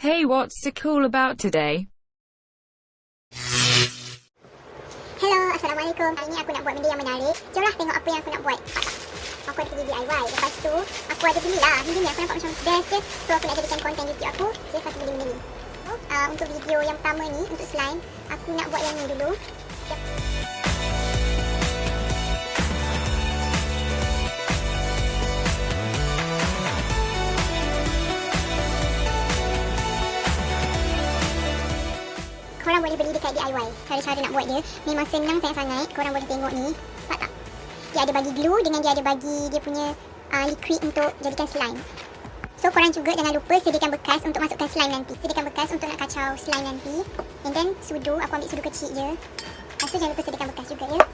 Hey, what's so cool about today? Hello, Assalamualaikum. Hari ni aku nak buat benda yang menarik. Jomlah tengok apa yang aku nak buat. Aku ada pergi D.I.Y. Lepas tu, aku ada belilah. Benda ni aku nampak macam best je. So, aku nak jadikan konten YouTube aku. Jadi, aku beli benda ni. Untuk video yang pertama ni, untuk slime, aku nak buat yang ni dulu. Korang boleh beli dekat D.I.Y. Cara-cara nak buat dia memang senang sangat-sangat. Korang boleh tengok ni. Nampak tak? Dia ada bagi glue dengan dia ada bagi dia punya liquid untuk jadikan slime. So korang juga jangan lupa sediakan bekas untuk masukkan slime nanti. Sediakan bekas untuk nak kacau slime nanti. And then sudu, aku ambil sudu kecil je. Lepas tu jangan lupa sediakan bekas juga ya.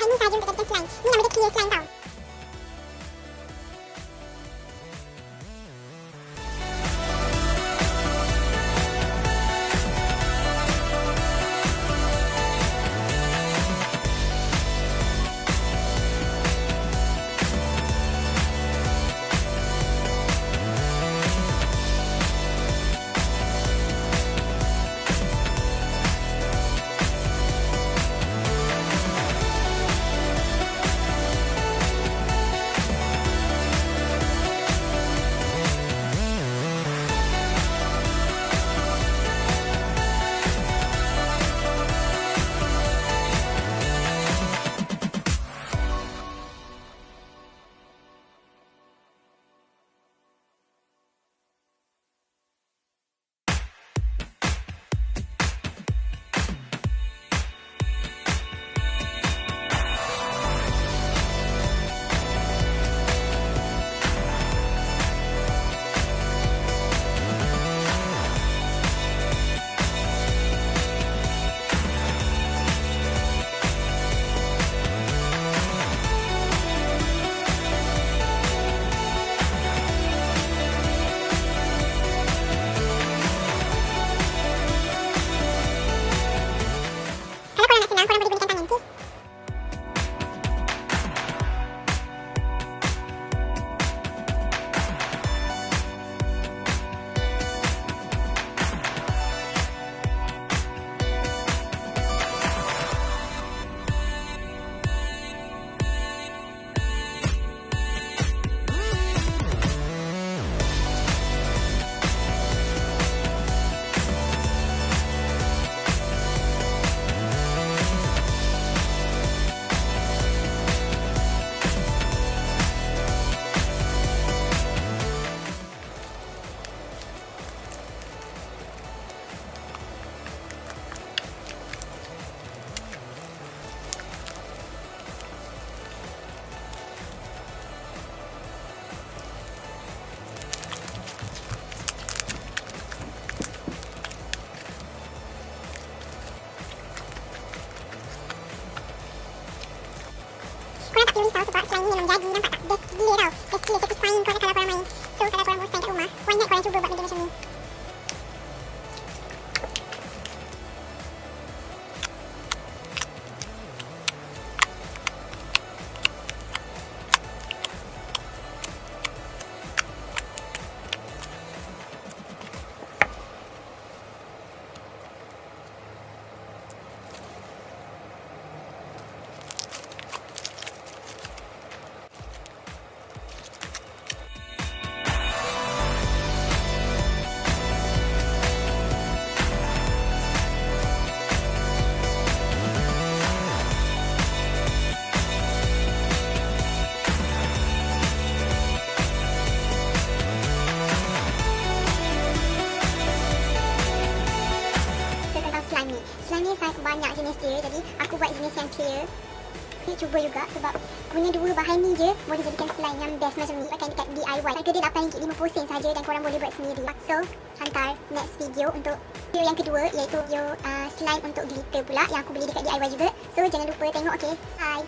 Ini sahaja untuk jadikan slime. Ni nama dia clear slime tau. Korang boleh gunakan tangan, okey? Korang tak perlu risau sebab slime ni memang jadi. Nampak tak? Best gila tau. Best gila satisfying kalau korang main. So kalau korang mau slime kat rumah, why not korang cuba buat benda macam ni. Slime ni sangat banyak jenis dia. Jadi aku buat jenis yang clear. Cuba juga sebab punya dua bahan ni je boleh jadikan slime yang best macam ni. Pakai dekat D.I.Y. Harga dia RM8.50 saja dan korang boleh buat sendiri. So, hantar next video untuk video yang kedua iaitu video slime untuk glitter pula yang aku beli dekat D.I.Y juga. So, jangan lupa tengok, okay? Bye!